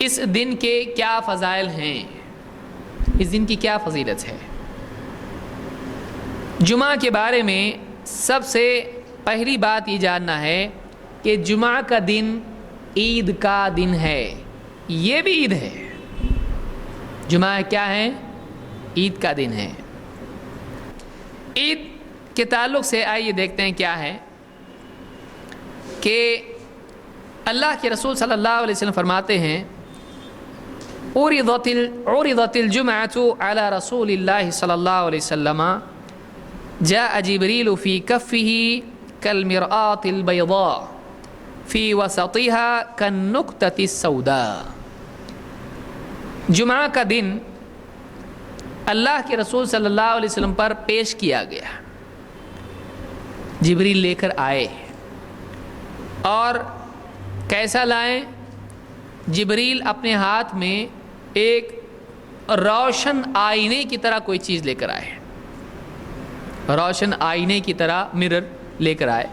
اس دن کے کیا فضائل ہیں، اس دن کی کیا فضیلت ہے۔ جمعہ کے بارے میں سب سے پہلی بات یہ جاننا ہے کہ جمعہ کا دن عید کا دن ہے، یہ بھی عید ہے۔ جمعہ کیا ہے؟ عید کا دن ہے۔ عید کے تعلق سے آئیے دیکھتے ہیں کیا ہے کہ اللہ کے رسول صلی اللہ علیہ وسلم فرماتے ہیں عرضت الجمعۃ علی رسول اللہ صلی اللہ علیہ وسلم جاء جبریل فی کفہ کالمرآۃ البیضاء فی وسطها کالنکتۃ السوداء۔ جمعہ کا دن اللہ کے رسول صلی اللہ علیہ وسلم پر پیش کیا گیا، جبریل لے کر آئے، اور کیسا لائیں؟ جبریل اپنے ہاتھ میں ایک روشن آئینے کی طرح کوئی چیز لے کر آئے، روشن آئینے کی طرح مرر لے کر آئے،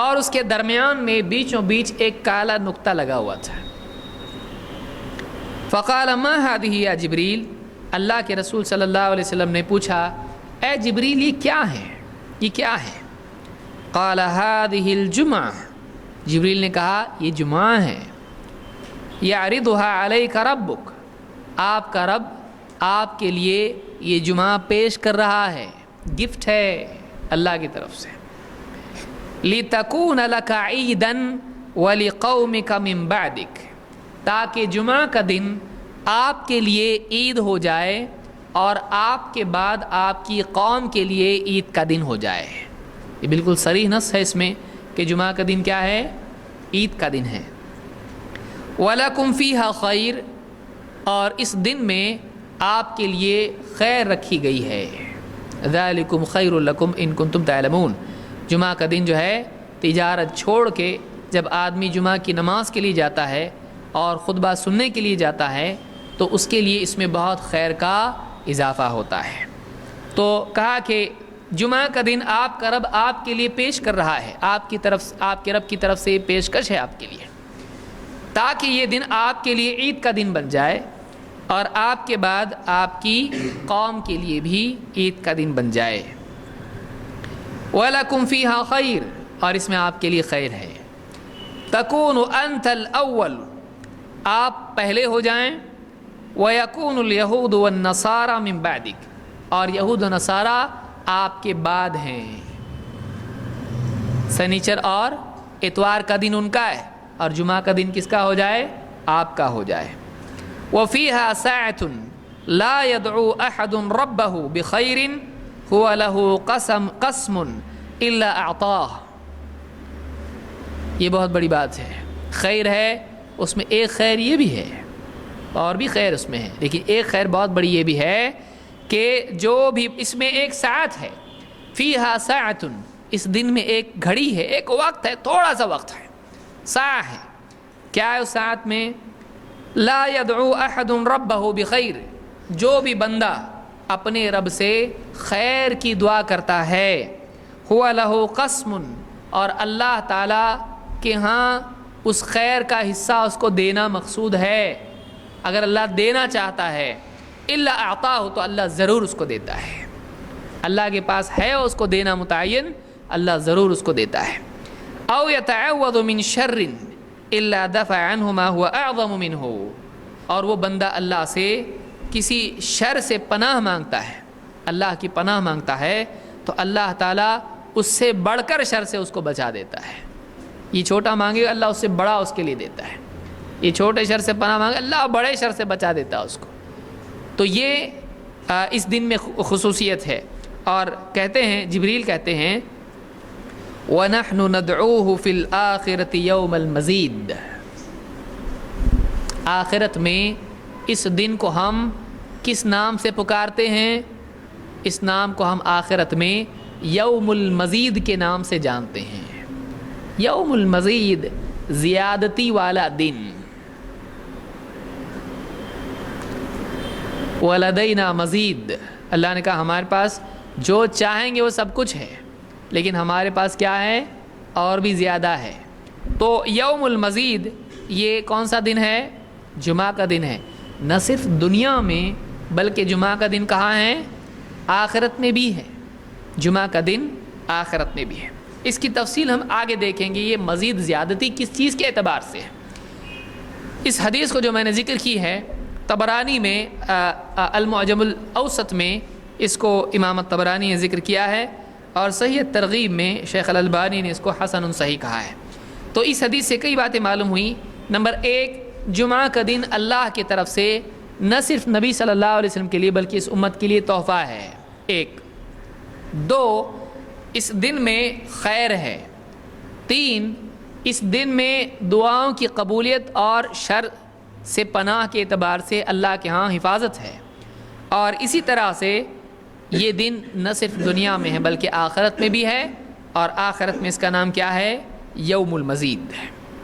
اور اس کے درمیان میں بیچوں بیچ ایک کالا نقطہ لگا ہوا تھا۔ فقال ما هذه یا جبریل، اللہ کے رسول صلی اللہ علیہ وسلم نے پوچھا اے جبریل یہ کیا ہے، یہ کیا ہے؟ قال هذه الجمعہ، جبریل نے کہا یہ جمعہ ہے، یعرضها علیک ربک، آپ کا رب آپ کے لیے یہ جمعہ پیش کر رہا ہے، گفٹ ہے اللہ کی طرف سے، لِتَكُونَ لَكَ عِيدًا وَلِقَوْمِكَ مِن بَعْدِكَ، تاکہ جمعہ کا دن آپ کے لیے عید ہو جائے اور آپ کے بعد آپ کی قوم کے لیے عید کا دن ہو جائے۔ یہ بالکل صریح نص ہے اس میں کہ جمعہ کا دن کیا ہے؟ عید کا دن ہے۔ وَلَكُمْ فِيهَا خَيْرٌ، اور اس دن میں آپ کے لیے خیر رکھی گئی ہے۔ ذَلِكُمْ خَيْرٌ لَكُمْ إِن كُنتُمْ تَعْلَمُونَ، جمعہ کا دن جو ہے تجارت چھوڑ کے جب آدمی جمعہ کی نماز کے لیے جاتا ہے اور خطبہ سننے کے لیے جاتا ہے تو اس کے لیے اس میں بہت خیر کا اضافہ ہوتا ہے۔ تو کہا کہ جمعہ کا دن آپ کا رب آپ کے لیے پیش کر رہا ہے، آپ کے رب کی طرف سے یہ پیشکش ہے آپ کے لیے، تاکہ یہ دن آپ کے لیے عید کا دن بن جائے اور آپ کے بعد آپ کی قوم کے لیے بھی عید کا دن بن جائے۔ وَلَكُمْ فِيهَا خَيْرٌ، اور اس میں آپ کے لیے خیر ہے۔ تَكُونُ أَنْتَ الْأَوَّلُ، آپ پہلے ہو جائیں، وَيَكُونُ الْيَهُودُ وَالنَّصَارَى مِن بَعْدِكَ، اور یہود و نصارہ آپ کے بعد ہیں۔ سنیچر اور اتوار کا دن ان کا ہے اور جمعہ کا دن کس کا ہو جائے؟ آپ کا ہو جائے۔ وَفِيهَا سَاعَةٌ لَا يَدْعُو أَحَدٌ رَبَّهُ بِخَيْرٍ هُوَ لَهُ قَسْمٌ إِلَّا أَعْطَاهُ، یہ بہت بڑی بات ہے۔ خیر ہے اس میں، ایک خیر یہ بھی ہے اور بھی خیر اس میں ہے، لیکن ایک خیر بہت بڑی یہ بھی ہے کہ جو بھی اس میں ایک ساعت ہے، فیہا ساعتن، اس دن میں ایک گھڑی ہے، ایک وقت ہے، تھوڑا سا وقت ہے، ساعت ہے۔ کیا ہے اس ساعت میں؟ لا يدعو احد ربہ بخیر، جو بھی بندہ اپنے رب سے خیر کی دعا کرتا ہے، ہوا لہ قسم، اور اللہ تعالیٰ کے ہاں اس خیر کا حصہ اس کو دینا مقصود ہے۔ اگر اللہ دینا چاہتا ہے، الا اعطاہ، تو اللہ ضرور اس کو دیتا ہے۔ اللہ کے پاس ہے اس کو دینا متعین، اللہ ضرور اس کو دیتا ہے۔ او یتعوذ من شر الا دفع عنہ ما هو اعظم منہ، اور وہ بندہ اللہ سے کسی شر سے پناہ مانگتا ہے، اللہ کی پناہ مانگتا ہے، تو اللہ تعالیٰ اس سے بڑھ کر شر سے اس کو بچا دیتا ہے۔ یہ چھوٹا مانگے گا، اللہ اس سے بڑا اس کے لیے دیتا ہے۔ یہ چھوٹے شر سے پناہ مانگے، اللہ بڑے شر سے بچا دیتا ہے اس کو۔ تو یہ اس دن میں خصوصیت ہے۔ اور کہتے ہیں، جبریل کہتے ہیں وَنَحْنُ نَدْعُوهُ فِي الْآخِرَةِ يَوْمَ الْمَزِيدِ، آخرت میں اس دن کو ہم کس نام سے پکارتے ہیں؟ اس نام کو ہم آخرت میں یوم المزید کے نام سے جانتے ہیں۔ یوم المزید، زیادتی والا دن۔ وَلَدَيْنَا مزید، اللہ نے کہا ہمارے پاس جو چاہیں گے وہ سب کچھ ہے، لیکن ہمارے پاس کیا ہے؟ اور بھی زیادہ ہے۔ تو یوم المزید یہ کون سا دن ہے؟ جمعہ کا دن ہے، نہ صرف دنیا میں بلکہ جمعہ کا دن کہاں ہے؟ آخرت میں بھی ہے، جمعہ کا دن آخرت میں بھی ہے۔ اس کی تفصیل ہم آگے دیکھیں گے، یہ مزید زیادتی کس چیز کے اعتبار سے ہے۔ اس حدیث کو جو میں نے ذکر کی ہے، طبرانی میں المعجم الاوسط میں اس کو امام طبرانی نے ذکر کیا ہے، اور صحیح ترغیب میں شیخ الالبانی نے اس کو حسن صحیح کہا ہے۔ تو اس حدیث سے کئی باتیں معلوم ہوئیں۔ نمبر 1، جمعہ کا دن اللہ کی طرف سے نہ صرف نبی صلی اللہ علیہ وسلم کے لیے بلکہ اس امت کے لیے تحفہ ہے، 1۔ 2، اس دن میں خیر ہے۔ 3، اس دن میں دعاؤں کی قبولیت اور شر سے پناہ کے اعتبار سے اللہ کے ہاں حفاظت ہے، اور اسی طرح سے یہ دن نہ صرف دنیا میں ہے بلکہ آخرت میں بھی ہے، اور آخرت میں اس کا نام کیا ہے؟ یوم المزید ہے۔